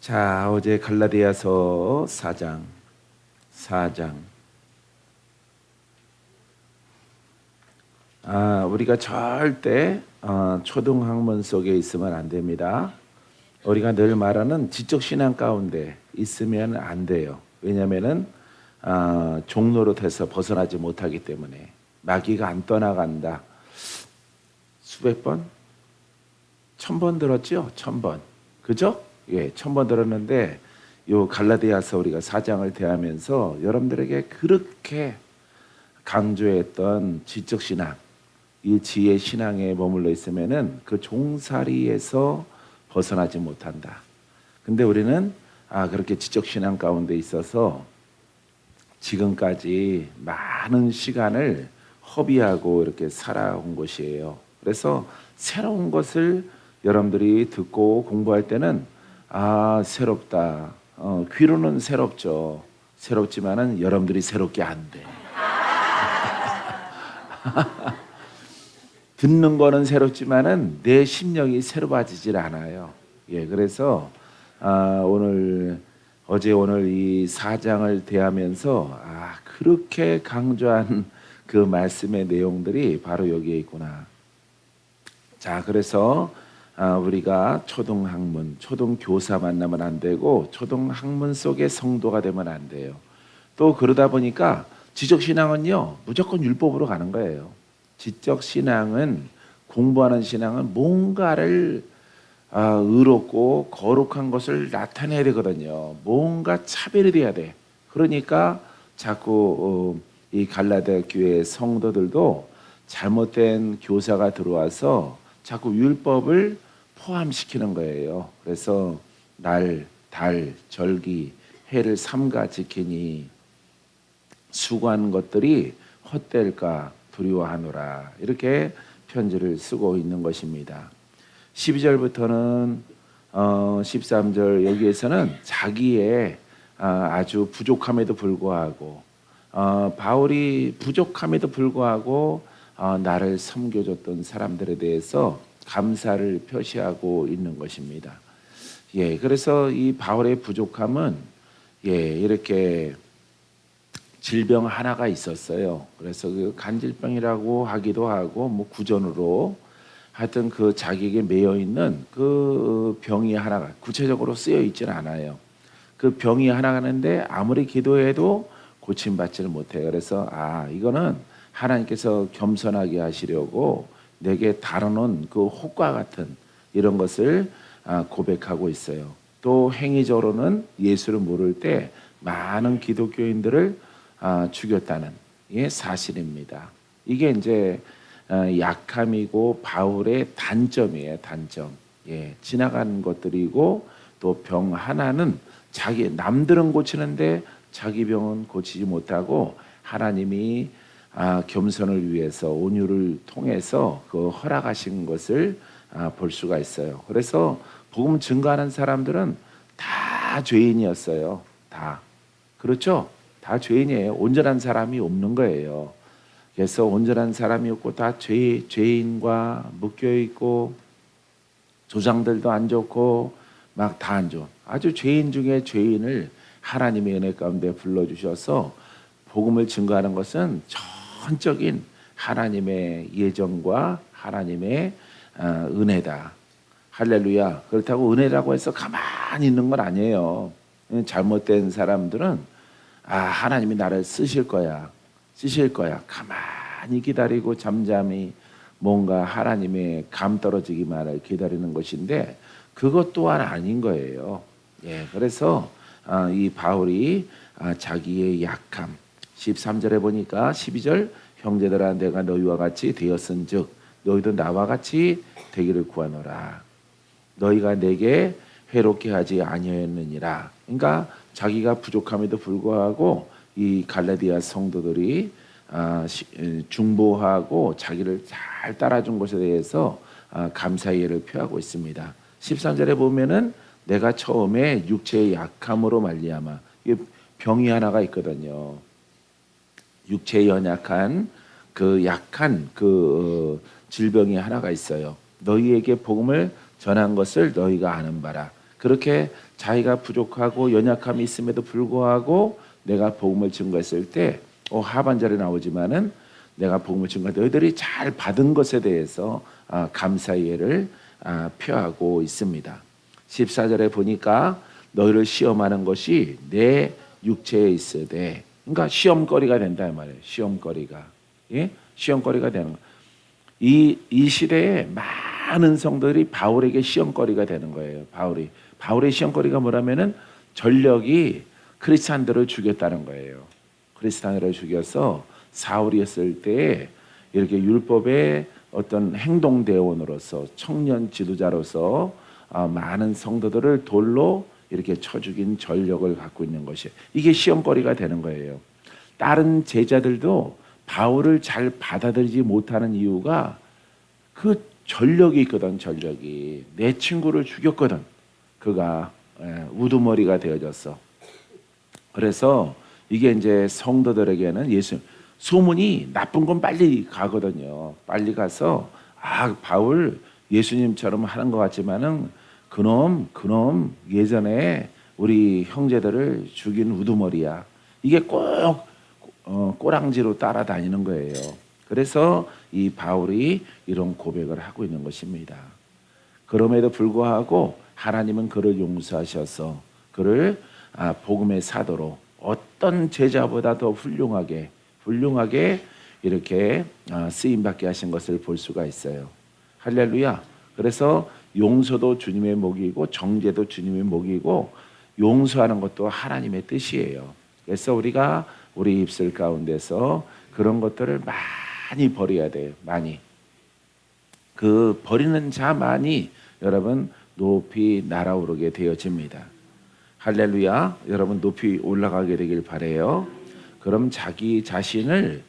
자, 어제 갈라디아서 4장. 우리가 절대 초등학문 속에 있으면 안 됩니다. 우리가 늘 말하는 지적 신앙 가운데 있으면 안 돼요. 왜냐하면은 종로로 돼서 벗어나지 못하기 때문에 마귀가 안 떠나간다. 수백 번, 1000번 들었죠? 1000번, 그죠? 예, 1000번 들었는데 요 갈라디아서 우리가 4장을 대하면서 여러분들에게 그렇게 강조했던 지적 신앙, 이 지혜 신앙에 머물러 있으면은 그 종살이에서 벗어나지 못한다. 근데 우리는 그렇게 지적 신앙 가운데 있어서 지금까지 많은 시간을 허비하고 이렇게 살아온 것이에요. 그래서 새로운 것을 여러분들이 듣고 공부할 때는 새롭다. 귀로는 새롭죠. 새롭지만은 여러분들이 새롭게 안 돼. 듣는 거는 새롭지만은 내 심령이 새로워지질 않아요. 예, 그래서 오늘 이 4장을 대하면서 그렇게 강조한 그 말씀의 내용들이 바로 여기에 있구나. 자, 그래서 우리가 초등학문, 초등교사 만나면 안 되고 초등학문 속의 성도가 되면 안 돼요. 또 그러다 보니까 지적신앙은요 무조건 율법으로 가는 거예요. 지적신앙은, 공부하는 신앙은 뭔가를 의롭고 거룩한 것을 나타내야 되거든요. 뭔가 차별이 돼야 돼. 그러니까 자꾸 이 갈라디아 교회 성도들도 잘못된 교사가 들어와서 자꾸 율법을 포함시키는 거예요. 그래서 날, 달, 절기, 해를 삼가 지키니 수고하는 것들이 헛될까 두려워하노라. 이렇게 편지를 쓰고 있는 것입니다. 12절부터는 13절 여기에서는 자기의 아주 부족함에도 불구하고 바울이 부족함에도 불구하고 나를 섬겨줬던 사람들에 대해서 감사를 표시하고 있는 것입니다. 예, 그래서 이 바울의 부족함은 이렇게 질병 하나가 있었어요. 그래서 그 간질병이라고 하기도 하고 뭐 구전으로 하여튼 그 자기에게 매여 있는 그 병이 하나가 구체적으로 쓰여 있지는 않아요. 그 병이 하나가 있는데 아무리 기도해도 고침받지를 못해요. 그래서 이거는 하나님께서 겸손하게 하시려고 내게 다뤄놓은 그 혹과 같은 이런 것을 고백하고 있어요. 또 행위적으로는 예수를 모를 때 많은 기독교인들을 죽였다는 사실입니다. 이게 이제 약함이고 바울의 단점이에요. 단점. 지나간 것들이고 또 병 하나는 남들은 고치는데 자기 병은 고치지 못하고 하나님이 겸손을 위해서 온유를 통해서 그 허락하신 것을 볼 수가 있어요. 그래서 복음 증거하는 사람들은 다 죄인이었어요. 다. 그렇죠? 다 죄인이에요. 온전한 사람이 없는 거예요. 그래서 온전한 사람이 없고 다 죄인과 묶여있고 조상들도 안 좋고 막 다 안 좋은 아주 죄인 중에 죄인을 하나님의 은혜 가운데 불러주셔서 복음을 증거하는 것은 전적인 하나님의 예정과 하나님의 은혜다. 할렐루야. 그렇다고 은혜라고 해서 가만히 있는 건 아니에요. 잘못된 사람들은 하나님이 나를 쓰실 거야. 가만히 기다리고 잠잠히 뭔가 하나님의 감 떨어지기만을 기다리는 것인데 그것 또한 아닌 거예요. 그래서 이 바울이 자기의 약함 13절에 보니까 12절 형제들아 내가 너희와 같이 되었은즉 너희도 나와 같이 되기를 구하노라. 너희가 내게 해롭게 하지 아니하였느니라. 그러니까 자기가 부족함에도 불구하고 이 갈라디아 성도들이 중보하고 자기를 잘 따라준 것에 대해서 감사의를 표하고 있습니다. 13절에 보면은 내가 처음에 육체의 약함으로 말미암아 병이 하나가 있거든요. 육체에 연약한 그 약한 질병이 하나가 있어요. 너희에게 복음을 전한 것을 너희가 아는 바라. 그렇게 자기가 부족하고 연약함이 있음에도 불구하고 내가 복음을 증거했을 때 하반절에 나오지만은 내가 복음을 증거할 때 너희들이 잘 받은 것에 대해서 감사의 예를 표하고 있습니다. 14절에 보니까 너희를 시험하는 것이 내 육체에 있으되, 그러니까 시험거리가 된다 이 말이에요. 시험거리가, 예? 시험거리가 되는 거. 이 시대에 많은 성도들이 바울에게 시험거리가 되는 거예요. 바울의 시험거리가 뭐라면은 전력이 크리스찬들을 죽였다는 거예요. 크리스찬들을 죽여서 사울이었을 때 이렇게 율법의 어떤 행동대원으로서 청년 지도자로서 많은 성도들을 돌로 이렇게 쳐 죽인 전력을 갖고 있는 것이, 이게 시험거리가 되는 거예요. 다른 제자들도 바울을 잘 받아들이지 못하는 이유가 그 전력이 있거든. 전력이 내 친구를 죽였거든. 그가 우두머리가 되어졌어. 그래서 이게 이제 성도들에게는 소문이 나쁜 건 빨리 가거든요. 빨리 가서 바울 예수님처럼 하는 것 같지만은 그놈 예전에 우리 형제들을 죽인 우두머리야. 이게 꼭 꼬랑지로 따라다니는 거예요. 그래서 이 바울이 이런 고백을 하고 있는 것입니다. 그럼에도 불구하고 하나님은 그를 용서하셔서 그를 복음의 사도로 어떤 제자보다 더 훌륭하게 이렇게 쓰임받게 하신 것을 볼 수가 있어요. 할렐루야. 그래서 용서도 주님의 목이고 정죄도 주님의 목이고 용서하는 것도 하나님의 뜻이에요. 그래서 우리가 우리 입술 가운데서 그런 것들을 많이 버려야 돼요. 많이. 그 버리는 자만이 여러분 높이 날아오르게 되어집니다. 할렐루야. 여러분 높이 올라가게 되길 바라요. 그럼 자기 자신을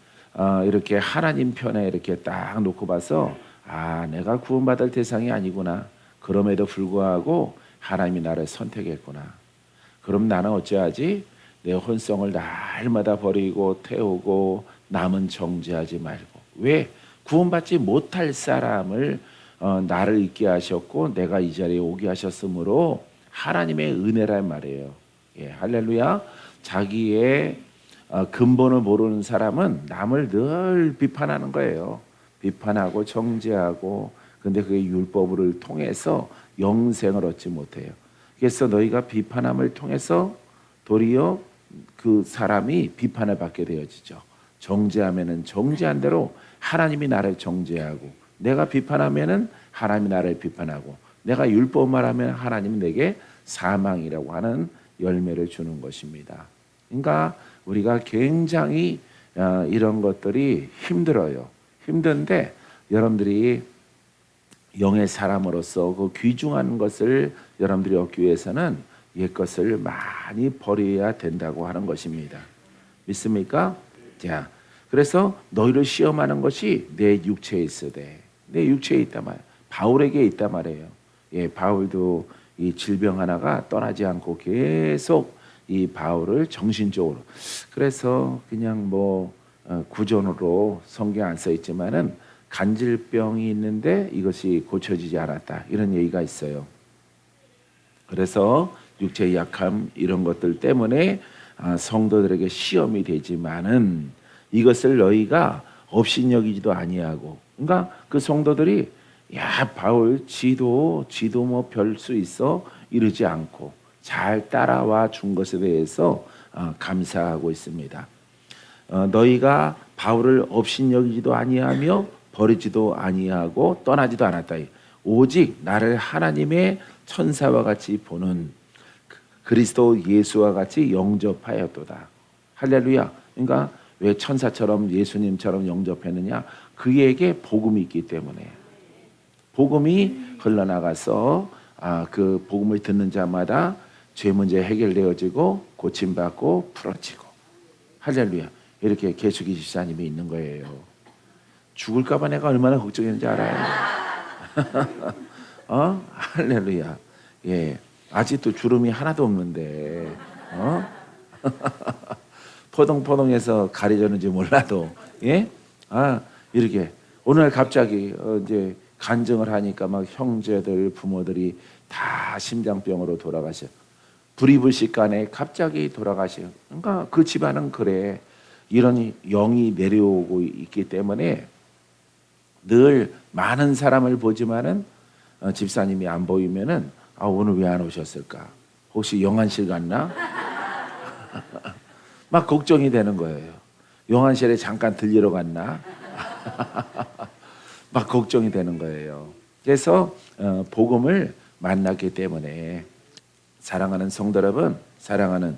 이렇게 하나님 편에 이렇게 딱 놓고 봐서 내가 구원받을 대상이 아니구나. 그럼에도 불구하고 하나님이 나를 선택했구나. 그럼 나는 어찌하지? 내 혼성을 날마다 버리고 태우고 남은 정죄하지 말고. 왜? 구원받지 못할 사람을 나를 있게 하셨고 내가 이 자리에 오게 하셨으므로 하나님의 은혜란 말이에요. 예, 할렐루야. 자기의 근본을 모르는 사람은 남을 늘 비판하는 거예요. 비판하고 정죄하고, 근데 그게 율법을 통해서 영생을 얻지 못해요. 그래서 너희가 비판함을 통해서 도리어 그 사람이 비판을 받게 되어지죠. 정죄하면은 정죄한 대로 하나님이 나를 정죄하고, 내가 비판하면은 하나님이 나를 비판하고, 내가 율법만 하면 하나님이 내게 사망이라고 하는 열매를 주는 것입니다. 그러니까 우리가 굉장히 이런 것들이 힘들어요. 힘든데 여러분들이 영의 사람으로서 그 귀중한 것을 여러분들이 얻기 위해서는 옛것을 많이 버려야 된다고 하는 것입니다. 믿습니까? 자, 그래서 너희를 시험하는 것이 내 육체에 있으되, 내 육체에 있단 말이에요. 바울에게 있단 말이에요. 예, 바울도 이 질병 하나가 떠나지 않고 계속 이 바울을 정신적으로, 그래서 그냥 구전으로 성경 안 써 있지만은 간질병이 있는데 이것이 고쳐지지 않았다, 이런 얘기가 있어요. 그래서 육체의 약함 이런 것들 때문에 성도들에게 시험이 되지만은 이것을 너희가 업신여기지도 아니하고, 그러니까 그 성도들이 바울 지도 뭐 별 수 있어 이러지 않고 잘 따라와 준 것에 대해서 감사하고 있습니다. 너희가 바울을 업신여기지도 아니하며 버리지도 아니하고 떠나지도 않았다. 오직 나를 하나님의 천사와 같이 보는 그리스도 예수와 같이 영접하였도다. 할렐루야. 그러니까 왜 천사처럼 예수님처럼 영접했느냐? 그에게 복음이 있기 때문에. 복음이 흘러나가서 그 복음을 듣는 자마다 죄 문제 해결되어지고 고침받고 풀어지고. 할렐루야. 이렇게 계수기 집사님이 있는 거예요. 죽을까 봐 내가 얼마나 걱정했는지 알아요? 할렐루야. 예. 아직도 주름이 하나도 없는데, 포동포동해서 가려졌는지 몰라도, 예? 이렇게. 오늘 갑자기, 이제 간증을 하니까 막 형제들, 부모들이 다 심장병으로 돌아가셔. 불이불식간에 갑자기 돌아가셔요. 그러니까 그 집안은 그래. 이런 영이 내려오고 있기 때문에 늘 많은 사람을 보지만은 집사님이 안 보이면은 오늘 왜 안 오셨을까? 혹시 영안실 갔나? 막 걱정이 되는 거예요. 영안실에 잠깐 들리러 갔나? 막 걱정이 되는 거예요. 그래서 복음을 만났기 때문에 사랑하는 성도 여러분, 사랑하는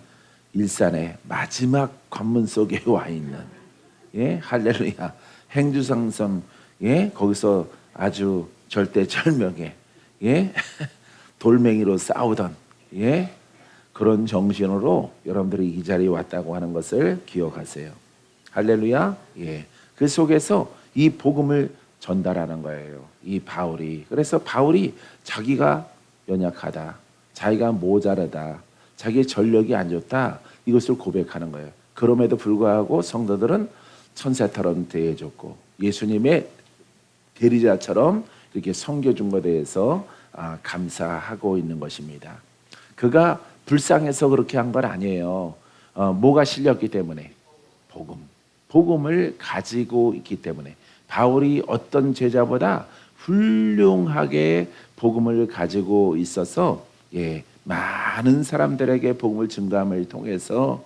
일산의 마지막 관문 속에 와 있는 할렐루야 행주상성 거기서 아주 절대절명의 돌멩이로 싸우던 그런 정신으로 여러분들이 이 자리에 왔다고 하는 것을 기억하세요. 할렐루야. 그 속에서 이 복음을 전달하는 거예요. 이 바울이. 그래서 바울이 자기가 연약하다, 자기가 모자르다, 자기의 전력이 안 좋다, 이것을 고백하는 거예요. 그럼에도 불구하고 성도들은 천사처럼 대해줬고 예수님의 대리자처럼 이렇게 섬겨준 것에 대해서 감사하고 있는 것입니다. 그가 불쌍해서 그렇게 한 건 아니에요. 뭐가 실렸기 때문에? 복음을 가지고 있기 때문에. 바울이 어떤 제자보다 훌륭하게 복음을 가지고 있어서 많은 사람들에게 복음을 증거함을 통해서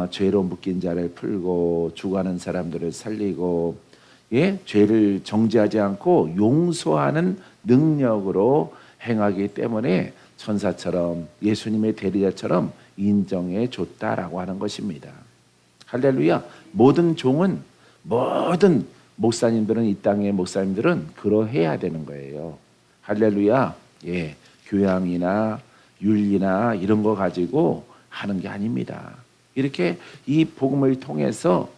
죄로 묶인 자를 풀고 죽어가는 사람들을 살리고 죄를 정죄하지 않고 용서하는 능력으로 행하기 때문에 천사처럼 예수님의 대리자처럼 인정해 줬다라고 하는 것입니다. 할렐루야. 모든 종은, 모든 목사님들은, 이 땅의 목사님들은 그러해야 되는 거예요. 할렐루야. 교양이나 윤리나 이런 거 가지고 하는 게 아닙니다. 이렇게 이 복음을 통해서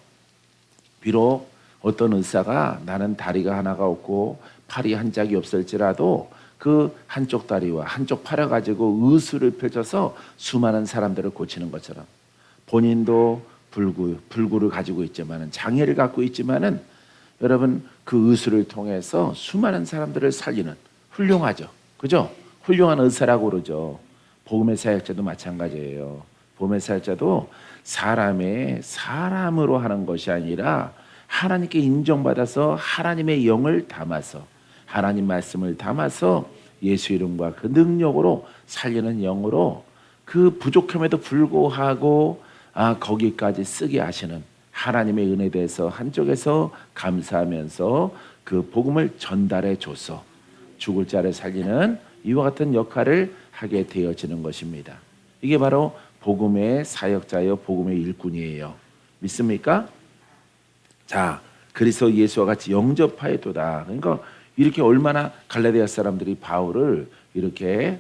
비록 어떤 의사가 나는 다리가 하나가 없고 팔이 한 짝이 없을지라도 그 한쪽 다리와 한쪽 팔을 가지고 의술을 펼쳐서 수많은 사람들을 고치는 것처럼 본인도 불구를 가지고 있지만은, 장애를 갖고 있지만은 여러분 그 의술을 통해서 수많은 사람들을 살리는, 훌륭하죠. 그죠? 훌륭한 의사라고 그러죠. 복음의 사역자도 마찬가지예요. 복음의 사역자도 사람으로 하는 것이 아니라 하나님께 인정받아서 하나님의 영을 담아서, 하나님 말씀을 담아서 예수 이름과 그 능력으로 살리는 영으로 그 부족함에도 불구하고 거기까지 쓰게 하시는 하나님의 은혜에 대해서 한쪽에서 감사하면서 그 복음을 전달해 줘서 죽을 자를 살리는 이와 같은 역할을 하게 되어지는 것입니다. 이게 바로 복음의 사역자요, 복음의 일꾼이에요. 믿습니까? 자, 그래서 예수와 같이 영접하였도다. 그러니까 이렇게 얼마나 갈라디아 사람들이 바울을 이렇게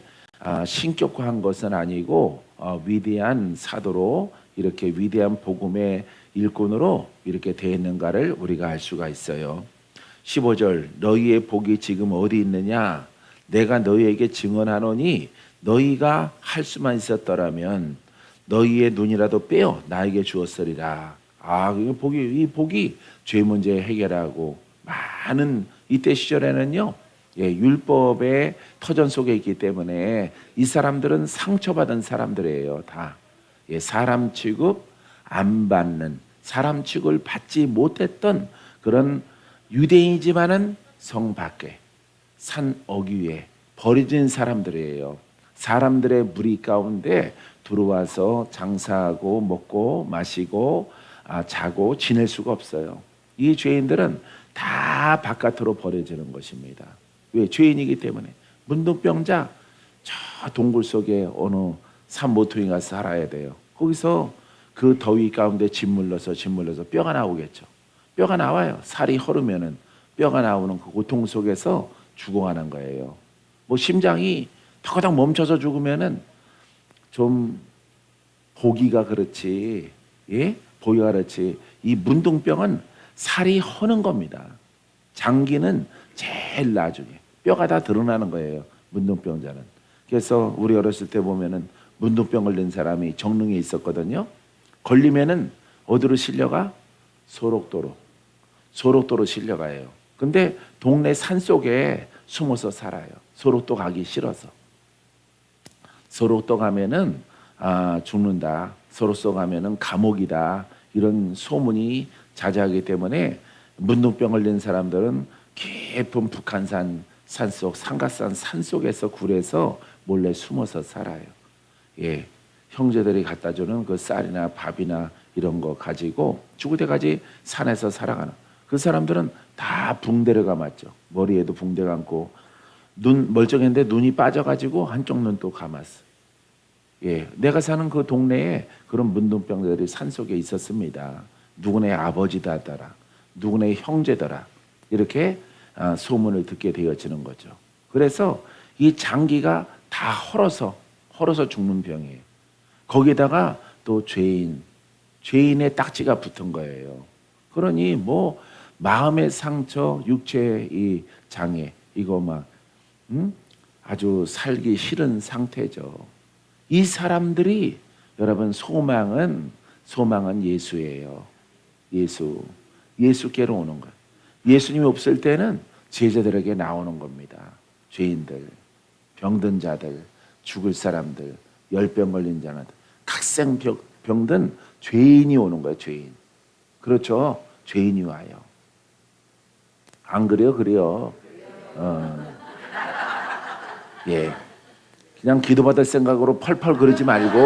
신격화한 것은 아니고 위대한 사도로, 이렇게 위대한 복음의 일꾼으로 이렇게 되었는가를 우리가 알 수가 있어요. 15절, 너희의 복이 지금 어디 있느냐? 내가 너희에게 증언하노니 너희가 할 수만 있었더라면 너희의 눈이라도 빼어 나에게 주었으리라. 이 복이 죄 문제 해결하고, 많은 이때 시절에는요, 율법의 터전 속에 있기 때문에 이 사람들은 상처받은 사람들이에요. 다 사람 취급 안 받는, 사람 취급을 받지 못했던 그런 유대인이지만은 성 밖에 산 어귀에 버려진 사람들이에요. 사람들의 무리 가운데 들어와서 장사하고 먹고 마시고 자고 지낼 수가 없어요. 이 죄인들은 다 바깥으로 버려지는 것입니다. 왜? 죄인이기 때문에. 문둥병자 저 동굴 속에 어느 산 모퉁이 가서 살아야 돼요. 거기서 그 더위 가운데 짓물러서 뼈가 나오겠죠. 뼈가 나와요. 살이 허르면은 뼈가 나오는 그 고통 속에서 죽어가는 거예요. 뭐 심장이 턱딱 멈춰서 죽으면은 좀 보기가 그렇지, 보기가 그렇지. 이 문둥병은 살이 허는 겁니다. 장기는 제일 나중에 뼈가 다 드러나는 거예요. 문둥병자는. 그래서 우리 어렸을 때 보면은 문둥병 걸린 사람이 정릉에 있었거든요. 걸리면은 어디로 실려가? 소록도로 실려가요. 근데 동네 산 속에 숨어서 살아요. 소록도 가기 싫어서. 소록도 가면은 죽는다. 소록도 가면은 감옥이다. 이런 소문이 자자하기 때문에 문둥병 걸린 사람들은 깊은 북한산 산속, 상가산 산속에서 굴에서 몰래 숨어서 살아요. 예, 형제들이 갖다 주는 그 쌀이나 밥이나 이런 거 가지고 죽을 때까지 산에서 살아가는 그 사람들은 다 붕대를 감았죠. 머리에도 붕대 감고 눈 멀쩡했는데 눈이 빠져가지고 한쪽 눈도 감았어. 예, 내가 사는 그 동네에 그런 문둥병들이 산속에 있었습니다. 누구네 아버지다더라, 누구네 형제더라 이렇게 소문을 듣게 되어지는 거죠. 그래서 이 장기가 다 헐어서 죽는 병이에요. 거기다가 또 죄인의 딱지가 붙은 거예요. 그러니 뭐 마음의 상처, 육체의 이 장애 이거 막 아주 살기 싫은 상태죠. 이 사람들이 여러분 소망은 예수예요. 예수께로 오는 거예요. 예수님이 없을 때는 제자들에게 나오는 겁니다. 죄인들, 병든 자들, 죽을 사람들, 열병 걸린 자들, 각생 병든 죄인이 오는 거예요. 죄인. 그렇죠. 죄인이 와요. 안 그래요? 그래요. 예. 그냥 기도받을 생각으로 펄펄 그러지 말고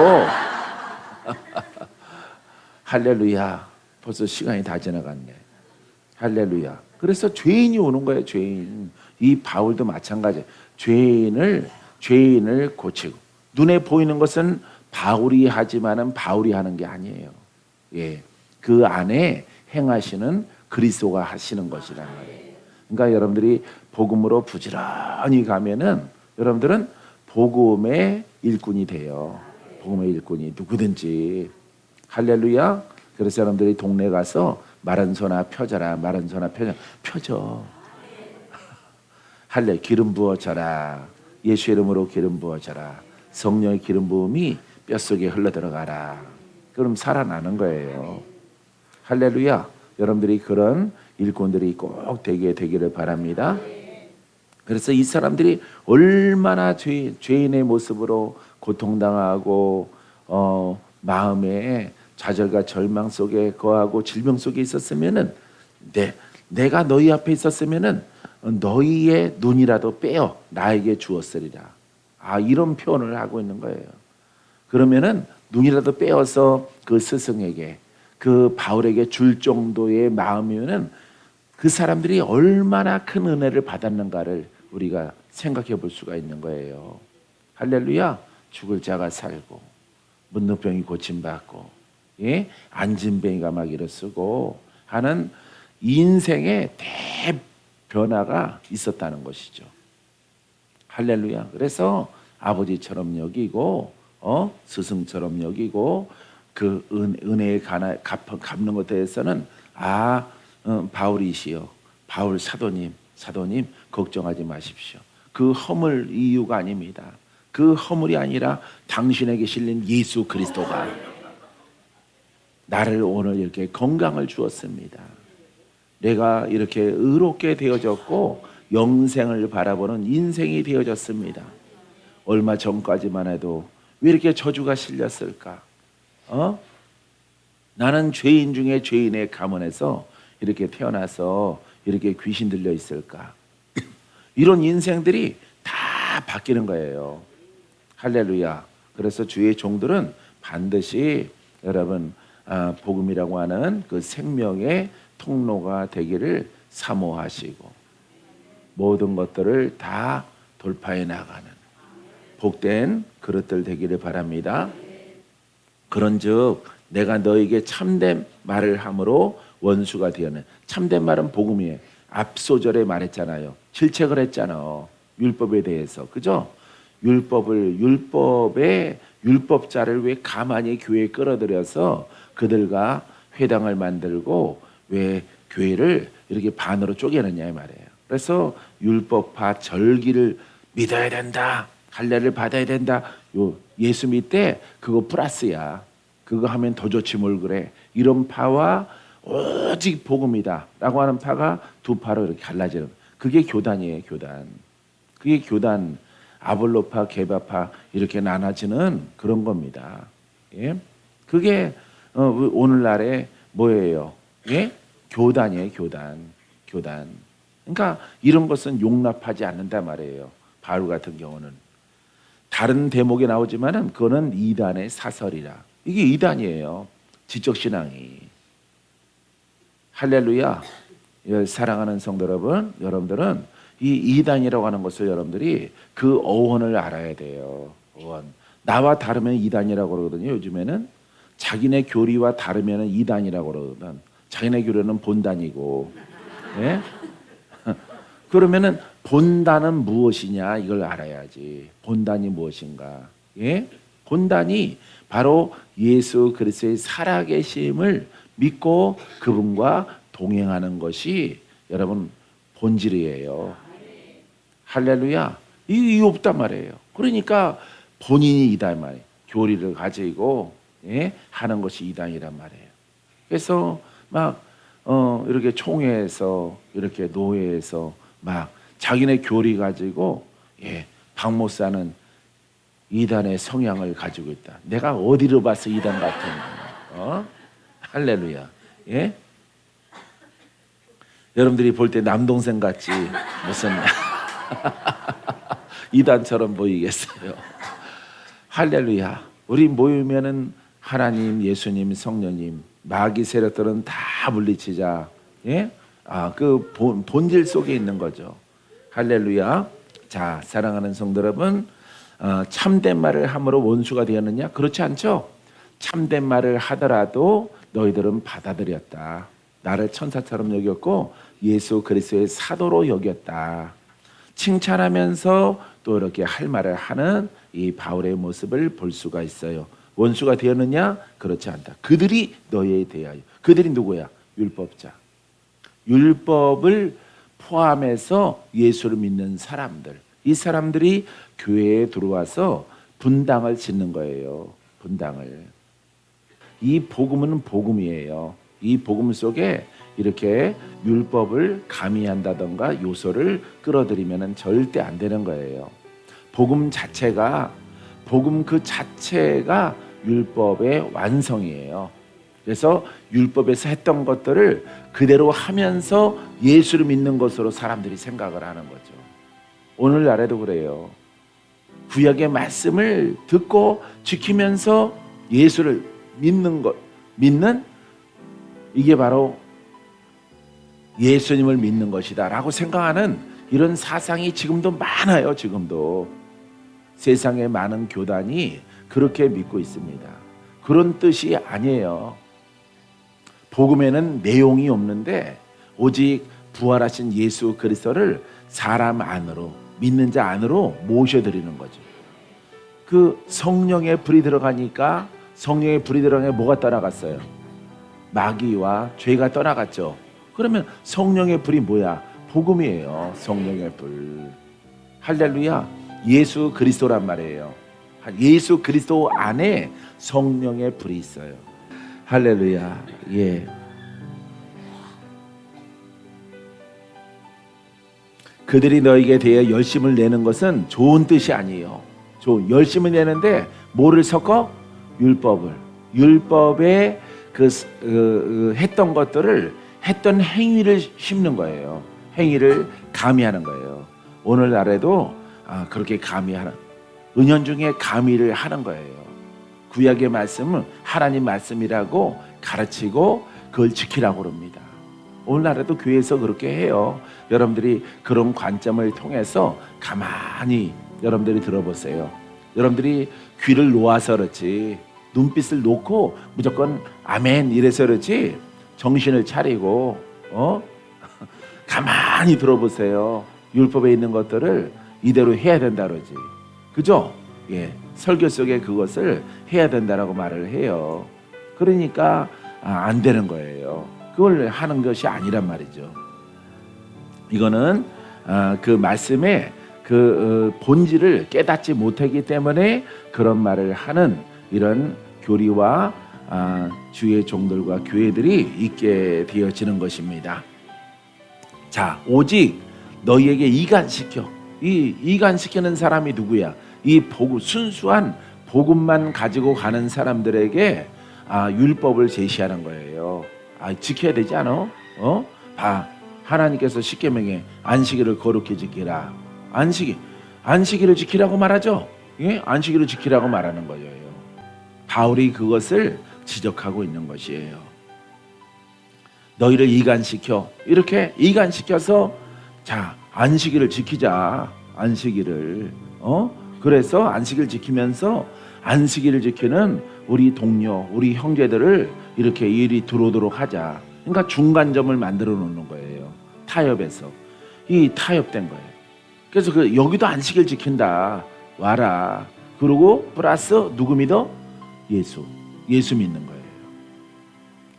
할렐루야. 벌써 시간이 다 지나갔네. 할렐루야. 그래서 죄인이 오는 거예요. 죄인. 이 바울도 마찬가지예요. 죄인을 고치고 눈에 보이는 것은 바울이 하지만은 바울이 하는 게 아니에요. 예. 그 안에 행하시는 그리스도가 하시는 것이란 말이에요. 그러니까 여러분들이 복음으로 부지런히 가면은 여러분들은 복음의 일꾼이 돼요. 복음의 일꾼이 누구든지. 할렐루야. 그래서 여러분들이 동네 가서 마른 소나 펴져라. 마른 소나 펴져. 할렐 기름 부어져라. 예수 이름으로 기름 부어져라. 성령의 기름 부음이 뼛속에 흘러들어가라. 그럼 살아나는 거예요. 할렐루야. 여러분들이 그런 일꾼들이 꼭 되기를 바랍니다. 그래서 이 사람들이 얼마나 죄인의 모습으로 고통당하고 마음에 좌절과 절망 속에 거하고 질병 속에 있었으면은 내가 너희 앞에 있었으면은 너희의 눈이라도 빼어 나에게 주었으리라. 이런 표현을 하고 있는 거예요. 그러면은 눈이라도 빼어서 그 스승에게 그 바울에게 줄 정도의 마음이면은 그 사람들이 얼마나 큰 은혜를 받았는가를 우리가 생각해 볼 수가 있는 거예요. 할렐루야. 죽을 자가 살고 문둥병이 고침받고 안진뱅이가 막 일어서고 하는 인생의 대변화가 있었다는 것이죠. 할렐루야. 그래서 아버지처럼 여기고 스승처럼 여기고 그 은혜에 갚는 것에 대해서는 바울이시여, 바울 사도님 걱정하지 마십시오. 그 허물 이유가 아닙니다. 그 허물이 아니라 당신에게 실린 예수 그리스도가 나를 오늘 이렇게 건강을 주었습니다. 내가 이렇게 의롭게 되어졌고 영생을 바라보는 인생이 되어졌습니다. 얼마 전까지만 해도 왜 이렇게 저주가 실렸을까? 나는 죄인 중에 죄인의 가문에서 이렇게 태어나서 이렇게 귀신 들려 있을까? 이런 인생들이 다 바뀌는 거예요. 할렐루야. 그래서 주의 종들은 반드시 여러분 복음이라고 하는 그 생명의 통로가 되기를 사모하시고 모든 것들을 다 돌파해 나가는 복된 그릇들 되기를 바랍니다. 그런즉 내가 너에게 참된 말을 함으로 원수가 되었는. 참된 말은 복음이에요. 앞소절에 말했잖아요. 실책을 했잖아. 율법에 대해서. 그죠? 율법의 율법자를 왜 가만히 교회에 끌어들여서 그들과 회당을 만들고 왜 교회를 이렇게 반으로 쪼개느냐 이 말이에요. 그래서 율법파 절기를 믿어야 된다. 할례를 받아야 된다. 예수 믿대 그거 플러스야. 그거 하면 더 좋지 뭘 그래. 이런 파와 오직 복음이다 라고 하는 파가 두 파로 이렇게 갈라지는, 그게 교단이에요. 교단. 그게 교단, 아볼로파, 게바파 이렇게 나눠지는 그런 겁니다. 예? 그게 오늘날의 뭐예요? 예? 교단이에요, 교단. 교단. 그러니까 이런 것은 용납하지 않는단 말이에요. 바울 같은 경우는. 다른 대목에 나오지만은 그거는 이단의 사설이라. 이게 이단이에요. 지적신앙이. 할렐루야. 사랑하는 성도 여러분, 여러분들은 이 이단이라고 하는 것을 여러분들이 그 어원을 알아야 돼요. 어원. 나와 다르면 이단이라고 그러거든요. 요즘에는 자기네 교리와 다르면 이단이라고 그러거든. 자기네 교리는 본단이고. 예? 그러면은 본단은 무엇이냐 이걸 알아야지. 본단이 무엇인가? 예? 본단이 바로 예수 그리스도의 살아계심을 믿고 그분과 동행하는 것이 여러분 본질이에요. 할렐루야. 이게 없단 말이에요. 그러니까 본인이 이단 말이에요. 교리를 가지고 예? 하는 것이 이단이란 말이에요. 그래서 막 이렇게 총회에서 이렇게 노회에서 막 자기네 교리 가지고 예, 박 목사는 이단의 성향을 가지고 있다. 내가 어디로 봐서 이단 같은 할렐루야. 예? 여러분들이 볼 때 남동생 같지 무슨 이단처럼 보이겠어요. 할렐루야. 우리 모이면은 하나님, 예수님, 성령님, 마귀 세력들은 다 물리치자. 예? 그 본질 속에 있는 거죠. 할렐루야. 자, 사랑하는 성도 여러분, 참된 말을 함으로 원수가 되었느냐? 그렇지 않죠? 참된 말을 하더라도 너희들은 받아들였다. 나를 천사처럼 여겼고 예수 그리스도의 사도로 여겼다. 칭찬하면서 또 이렇게 할 말을 하는 이 바울의 모습을 볼 수가 있어요. 원수가 되었느냐? 그렇지 않다. 그들이 너희에 대하여. 그들이 누구야? 율법자. 율법을 포함해서 예수를 믿는 사람들. 이 사람들이 교회에 들어와서 분당을 짓는 거예요. 분당을. 이 복음은 복음이에요. 이 복음 속에 이렇게 율법을 가미한다던가 요소를 끌어들이면 절대 안 되는 거예요. 복음 자체가 복음 그 자체가 율법의 완성이에요. 그래서 율법에서 했던 것들을 그대로 하면서 예수를 믿는 것으로 사람들이 생각을 하는 거죠. 오늘날에도 그래요. 구약의 말씀을 듣고 지키면서 예수를 믿는 이게 바로 예수님을 믿는 것이다 라고 생각하는 이런 사상이 지금도 많아요. 지금도 세상에 많은 교단이 그렇게 믿고 있습니다. 그런 뜻이 아니에요. 복음에는 내용이 없는데 오직 부활하신 예수 그리스도를 사람 안으로 믿는 자 안으로 모셔드리는 거죠. 그 성령의 불이 들어가니까 성령의 불이 들어가니까 뭐가 떠나갔어요? 마귀와 죄가 떠나갔죠. 그러면 성령의 불이 뭐야? 복음이에요. 성령의 불. 할렐루야. 예수 그리스도란 말이에요. 예수 그리스도 안에 성령의 불이 있어요. 할렐루야. 예. 그들이 너에게 대해 열심을 내는 것은 좋은 뜻이 아니에요. 열심을 내는데 뭐를 섞어? 율법에 했던 것들을 했던 행위를 심는 거예요. 행위를 가미하는 거예요. 오늘날에도 그렇게 가미하는 은연중에 가미를 하는 거예요. 구약의 말씀은 하나님 말씀이라고 가르치고 그걸 지키라고 그럽니다. 오늘날에도 교회에서 그렇게 해요. 여러분들이 그런 관점을 통해서 가만히 여러분들이 들어보세요. 여러분들이 귀를 놓아서 그렇지 눈빛을 놓고 무조건 아멘 이래서 그렇지 정신을 차리고 가만히 들어보세요. 율법에 있는 것들을 이대로 해야 된다 그러지. 그죠? 예, 설교 속에 그것을 해야 된다라고 말을 해요. 그러니까 안 되는 거예요. 그걸 하는 것이 아니란 말이죠. 이거는 그 말씀의 그 본질을 깨닫지 못하기 때문에 그런 말을 하는 이런 교리와 주의 종들과 교회들이 있게 되어지는 것입니다. 자, 오직 너희에게 이간시켜 이 이간시키는 사람이 누구야? 이 복음, 순수한 복음만 가지고 가는 사람들에게 율법을 제시하는 거예요. 지켜야 되지 않아? 봐, 하나님께서 십계명에 안식일을 거룩히 지키라. 안식일을 지키라고 말하죠. 예? 안식일을 지키라고 말하는 거예요. 바울이 그것을 지적하고 있는 것이에요. 너희를 이간시켜, 이렇게 이간시켜서 자, 안식일을 지키자. 안식일을 그래서 안식일을 지키면서 안식일을 지키는 우리 동료, 우리 형제들을 이렇게 일이 들어오도록 하자. 그러니까 중간점을 만들어 놓는 거예요. 타협에서 이 타협된 거예요. 그래서 여기도 안식일 지킨다. 와라. 그리고 플러스 누구 믿어? 예수 믿는 거예요.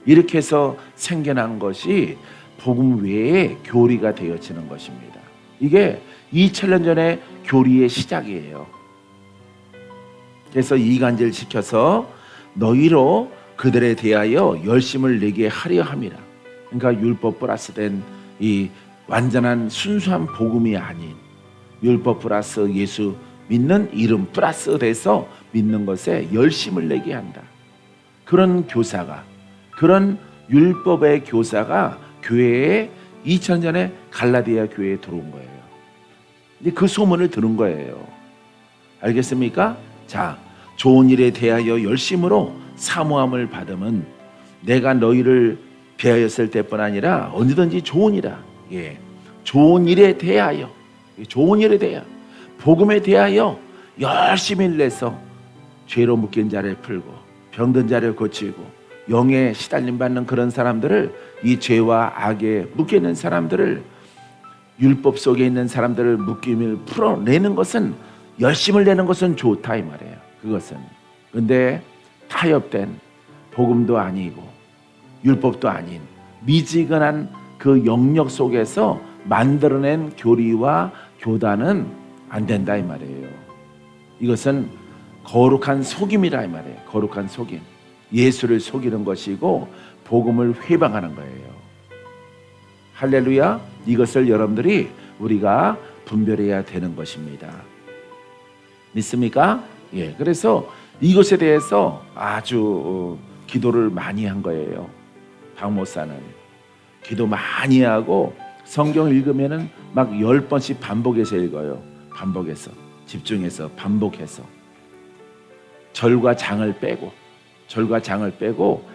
이렇게 해서 생겨난 것이 복음 외에 교리가 되어지는 것입니다. 이게 2000년 전에 교리의 시작이에요. 그래서 이간질 시켜서 너희로 그들에 대하여 열심을 내게 하려 함이라. 그러니까 율법 플러스 된 이 완전한 순수한 복음이 아닌 율법 플러스 예수 믿는 이름 플러스 돼서 믿는 것에 열심을 내게 한다. 그런 교사가, 그런 율법의 교사가 교회에 2000년 전에 갈라디아 교회에 들어온 거예요. 이제 그 소문을 들은 거예요. 알겠습니까? 자, 좋은 일에 대하여 열심으로 사모함을 받으면 내가 너희를 배하였을 때뿐 아니라 언제든지 좋은 일이라. 예, 좋은 일에 대하여, 복음에 대하여 열심히 내서 죄로 묶인 자를 풀고 병든 자를 고치고 영에 시달림 받는 그런 사람들을, 이 죄와 악에 묶여 있는 사람들을, 율법 속에 있는 사람들을 묶임을 풀어내는 것은, 열심을 내는 것은 좋다 이 말이에요. 그것은. 근데 타협된 복음도 아니고 율법도 아닌 미지근한 그 영역 속에서 만들어낸 교리와 교단은 안 된다 이 말이에요. 이것은 거룩한 속임이라 이 말이에요. 거룩한 속임. 예수를 속이는 것이고 복음을 회방하는 거예요. 할렐루야. 이것을 여러분들이 우리가 분별해야 되는 것입니다. 믿습니까? 예. 그래서 이것에 대해서 아주 기도를 많이 한 거예요. 박 목사는 기도 많이 하고 성경 읽으면은 막 10번씩 반복해서 읽어요. 반복해서, 집중해서, 반복해서. 절과 장을 빼고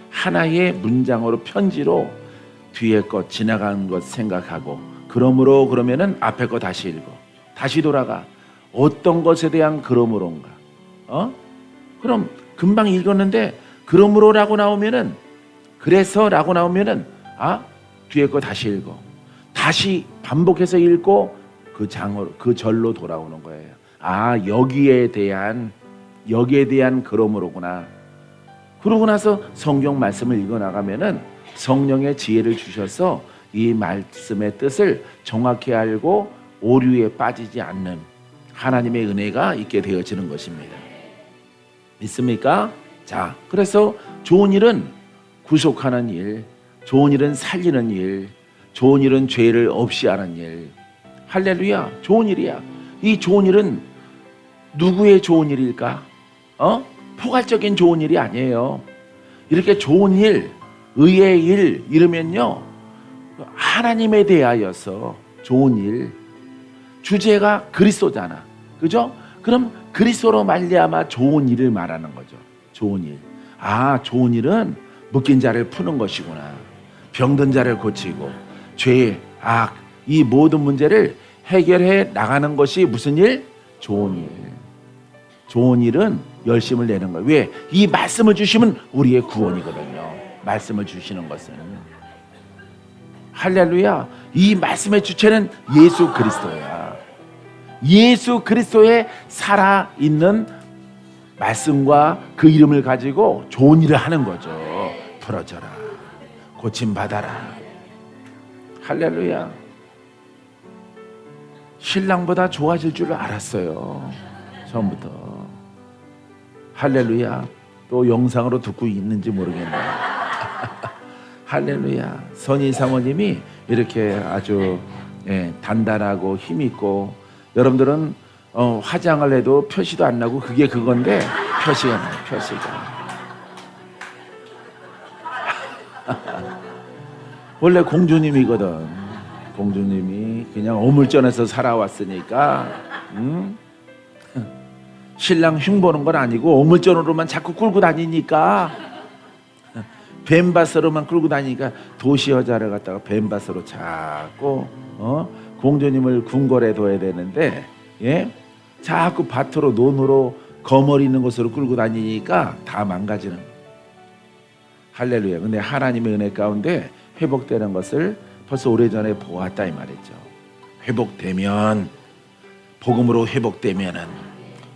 하나의 문장으로, 편지로 뒤에 것, 지나간 것 생각하고, 그러면은 앞에 거 다시 읽어. 다시 돌아가. 어떤 것에 대한 그러므로인가? 그럼 금방 읽었는데 그러므로라고 나오면은, 그래서라고 나오면은 뒤에 거 다시 읽어. 다시 반복해서 읽고 그 장으로, 그 절로 돌아오는 거예요. 여기에 대한 그러므로구나. 그러고 나서 성경 말씀을 읽어 나가면은 성령의 지혜를 주셔서 이 말씀의 뜻을 정확히 알고 오류에 빠지지 않는 하나님의 은혜가 있게 되어지는 것입니다. 믿습니까? 자, 그래서 좋은 일은 구속하는 일, 좋은 일은 살리는 일, 좋은 일은 죄를 없이 하는 일. 할렐루야. 좋은 일이야. 이 좋은 일은 누구의 좋은 일일까? 포괄적인 좋은 일이 아니에요. 이렇게 좋은 일, 의의 일 이러면요, 하나님에 대하여서 좋은 일. 주제가 그리스도잖아. 그죠? 그럼 그리스도로 말미암아 좋은 일을 말하는 거죠. 좋은 일. 좋은 일은 묶인 자를 푸는 것이구나. 병든 자를 고치고 죄, 악, 이 모든 문제를 해결해 나가는 것이 무슨 일? 좋은 일. 좋은 일은 열심을 내는 거예요. 왜? 이 말씀을 주시면 우리의 구원이거든요. 말씀을 주시는 것은. 할렐루야. 이 말씀의 주체는 예수 그리스도야. 예수 그리스도의 살아있는 말씀과 그 이름을 가지고 좋은 일을 하는 거죠. 풀어져라. 고침받아라. 할렐루야. 신랑보다 좋아질 줄 알았어요. 처음부터. 할렐루야. 또 영상으로 듣고 있는지 모르겠네. 할렐루야. 선희 사모님이 이렇게 아주 단단하고 힘있고 여러분들은 화장을 해도 표시도 안 나고 그게 그건데 표시가 나요. 표시가. 원래 공주님이거든. 공주님이 그냥 어물전에서 살아왔으니까 신랑 흉보는 건 아니고 어물전으로만 자꾸 끌고 다니니까 뱀밭으로만 끌고 다니니까 도시 여자를 갖다가 뱀밭으로 자꾸 공주님을 궁궐에 둬야 되는데 자꾸 밭으로 논으로 거머리 있는 곳으로 끌고 다니니까 다 망가지는 거예요. 할렐루야. 근데 하나님의 은혜 가운데 회복되는 것을 벌써 오래전에 보았다 이 말이죠. 회복되면, 복음으로 회복되면은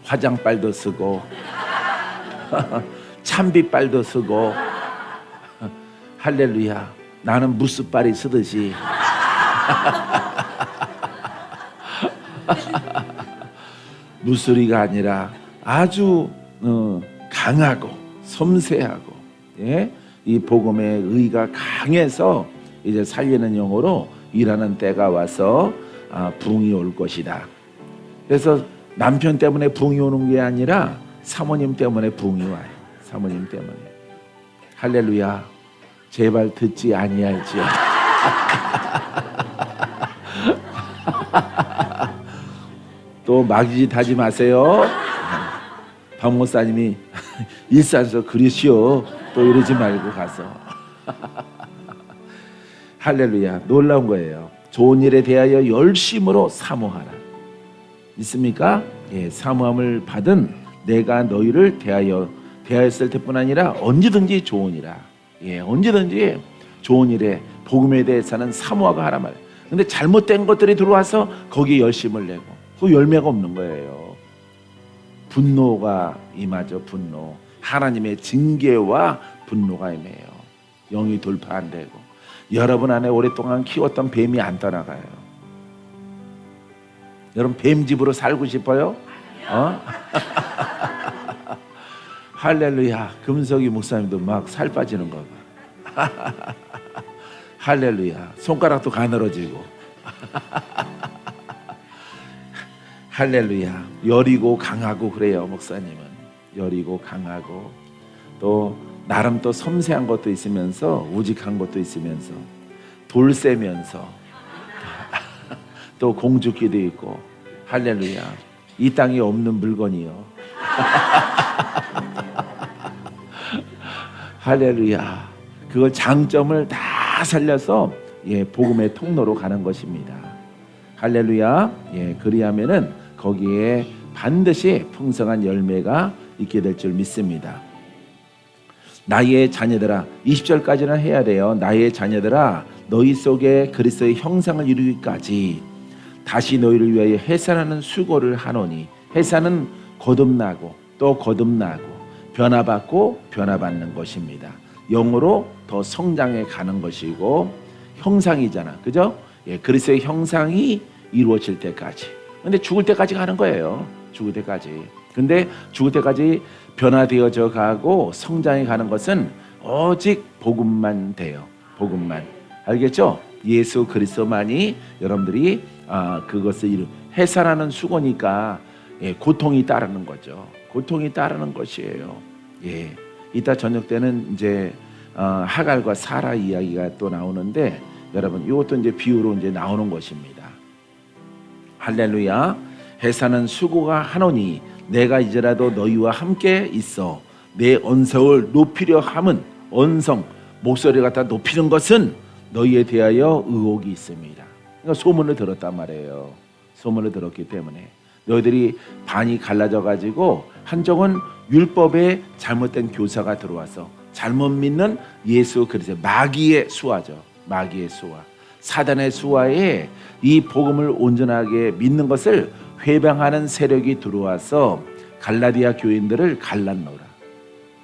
화장빨도 쓰고 참빗빨도 쓰고 할렐루야. 나는 무스빨이 쓰듯이 무스리가 아니라 아주 강하고 섬세하고 이 복음의 의가 강해서 이제 살리는 영으로 일하는 때가 와서 붕이 올 것이다. 그래서 남편 때문에 붕이 오는 게 아니라 사모님 때문에 붕이 와요. 사모님 때문에. 할렐루야. 제발 듣지 아니할지어. 또 마귀짓 하지 마세요. 박 목사님이 일산서 그리시오 또 이러지 말고 가서. 할렐루야. 놀라운 거예요. 좋은 일에 대하여 열심으로 사모하라. 있습니까? 예, 사모함을 받은 내가 너희를 대하였을 때뿐 아니라 언제든지 좋은 일이라. 예, 언제든지 좋은 일에 복음에 대해서는 사모하고 하라 말. 근데 잘못된 것들이 들어와서 거기에 열심을 내고 그 열매가 없는 거예요. 분노가 임하죠. 분노. 하나님의 징계와 분노가 임해요. 영이 돌파 안 되고 여러분 안에 오랫동안 키웠던 뱀이 안 떠나가요. 여러분 뱀집으로 살고 싶어요? 할렐루야. 금석이 목사님도 막 살 빠지는 거 봐. 할렐루야. 손가락도 가늘어지고. 할렐루야. 여리고 강하고 그래요. 목사님은 여리고 강하고 또 나름 또 섬세한 것도 있으면서 우직한 것도 있으면서 돌세면서 또 공주기도 있고. 할렐루야. 이 땅에 없는 물건이요. 할렐루야. 그걸 장점을 다 살려서 복음의 통로로 가는 것입니다. 할렐루야. 그리하면은 거기에 반드시 풍성한 열매가 있게 될 줄 믿습니다. 나의 자녀들아, 20절까지는 해야 돼요. 나의 자녀들아, 너희 속에 그리스도의 형상을 이루기까지 다시 너희를 위하여 해산하는 수고를 하노니. 해산은 거듭나고 또 거듭나고 변화받고 변화받는 것입니다. 영으로 더 성장해 가는 것이고 형상이잖아. 그죠? 그리스도의 형상이 이루어질 때까지. 근데 죽을 때까지 가는 거예요. 죽을 때까지. 근데 죽을 때까지 변화되어져 가고 성장해 가는 것은 오직 복음만 돼요. 복음만. 알겠죠? 예수 그리스도만이 여러분들이 그것을 해산하는 수고니까 고통이 따르는 거죠. 고통이 따르는 것이에요. 이따 저녁 때는 이제 하갈과 사라 이야기가 또 나오는데 여러분 이것도 이제 비유로 이제 나오는 것입니다. 할렐루야. 해산은 수고가 하노니 내가 이제라도 너희와 함께 있어 내 언성을 높이려 함은 언성 목소리 갖다 높이는 것은 너희에 대하여 의혹이 있습니다. 그러니까 소문을 들었단 말이에요. 소문을 들었기 때문에 너희들이 반이 갈라져 가지고 한쪽은 율법에 잘못된 교사가 들어와서 잘못 믿는 예수 그리스도 마귀의 수하죠. 마귀의 수하. 사단의 수하에 이 복음을 온전하게 믿는 것을 회방하는 세력이 들어와서 갈라디아 교인들을 갈라놓으라.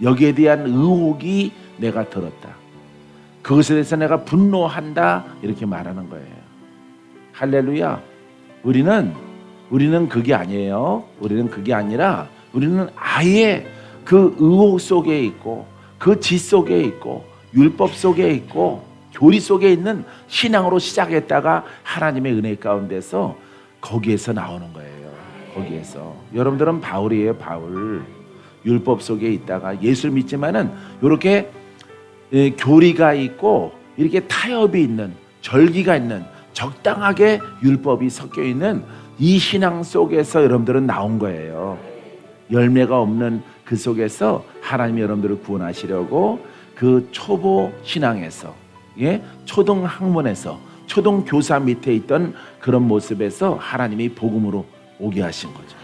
여기에 대한 의혹이 내가 들었다. 그것에 대해서 내가 분노한다. 이렇게 말하는 거예요. 할렐루야. 우리는 그게 아니에요. 우리는 그게 아니라 우리는 아예 그 의혹 속에 있고 그 지 속에 있고 율법 속에 있고 교리 속에 있는 신앙으로 시작했다가 하나님의 은혜 가운데서 거기에서 나오는 거예요. 거기에서. 여러분들은 바울이에요. 바울. 율법 속에 있다가 예수를 믿지만은 이렇게 교리가 있고 이렇게 타협이 있는, 절기가 있는, 적당하게 율법이 섞여 있는 이 신앙 속에서 여러분들은 나온 거예요. 열매가 없는 그 속에서 하나님이 여러분들을 구원하시려고 그 초보 신앙에서, 초등 학문에서, 초등 교사 밑에 있던 그런 모습에서 하나님이 복음으로 오게 하신 거죠.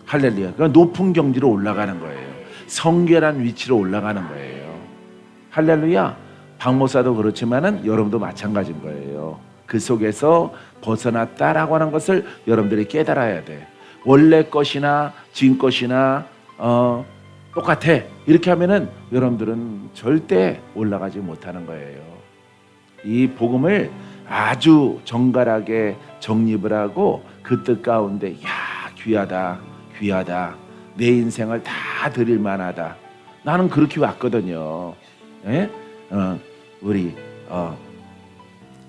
할렐루야. 그러니까 높은 경지로 올라가는 거예요. 성결한 위치로 올라가는 거예요. 할렐루야. 박모사도 그렇지만은 여러분도 마찬가지인 거예요. 그 속에서 벗어났다라고 하는 것을 여러분들이 깨달아야 돼. 원래 것이나 지금 것이나 똑같아. 이렇게 하면은 여러분들은 절대 올라가지 못하는 거예요. 이 복음을 아주 정갈하게 정립을 하고 그 뜻 가운데 귀하다, 귀하다. 내 인생을 다 드릴 만하다. 나는 그렇게 왔거든요. 우리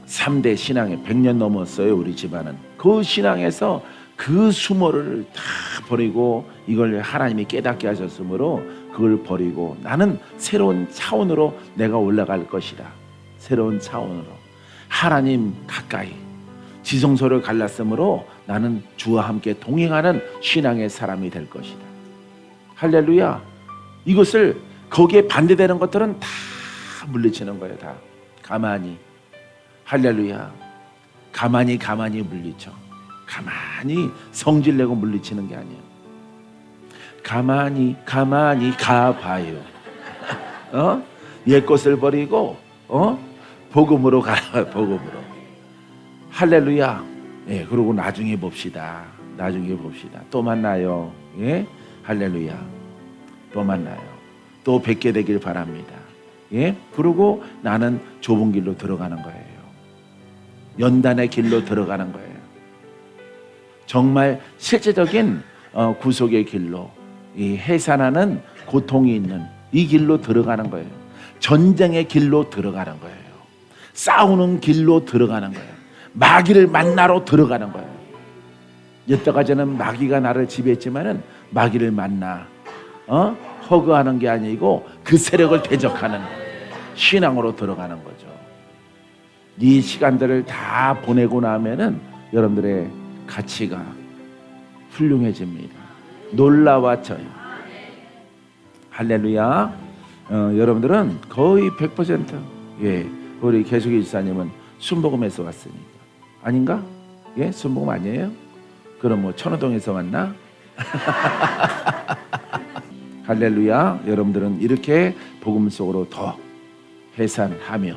3대 신앙에 100년 넘었어요. 우리 집안은. 그 신앙에서 그 수모를 다 버리고 이걸 하나님이 깨닫게 하셨으므로 그걸 버리고 나는 새로운 차원으로 내가 올라갈 것이다. 새로운 차원으로 하나님 가까이 지성소를 갈랐으므로 나는 주와 함께 동행하는 신앙의 사람이 될 것이다. 할렐루야. 이것을 거기에 반대되는 것들은 다 물리치는 거예요. 다 가만히. 할렐루야. 가만히 물리쳐. 가만히 성질내고 물리치는 게 아니야. 가만히 가봐요. 옛 것을 버리고 복음으로 가라. 복음으로. 할렐루야. 그리고 나중에 봅시다. 또 만나요. 할렐루야. 또 만나요. 또 뵙게 되길 바랍니다. 그리고 나는 좁은 길로 들어가는 거예요. 연단의 길로 들어가는 거예요. 정말 실제적인 구속의 길로, 이 해산하는 고통이 있는 이 길로 들어가는 거예요. 전쟁의 길로 들어가는 거예요. 싸우는 길로 들어가는 거예요. 마귀를 만나러 들어가는 거예요. 여태까지는 마귀가 나를 지배했지만은 마귀를 만나 허그하는 게 아니고 그 세력을 대적하는 신앙으로 들어가는 거죠. 이 시간들을 다 보내고 나면은 여러분들의 가치가 훌륭해집니다. 놀라워져요. 할렐루야. 여러분들은 거의 100% 우리 계속의 지사님은 순복음에서 왔으니까 아닌가? 순복음 아니에요? 그럼 뭐 천호동에서 왔나? 할렐루야. 여러분들은 이렇게 복음 속으로 더 해산하며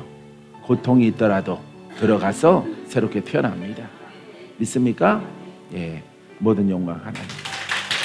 고통이 있더라도 들어가서 새롭게 태어납니다. 믿습니까? 모든 영광 하나님.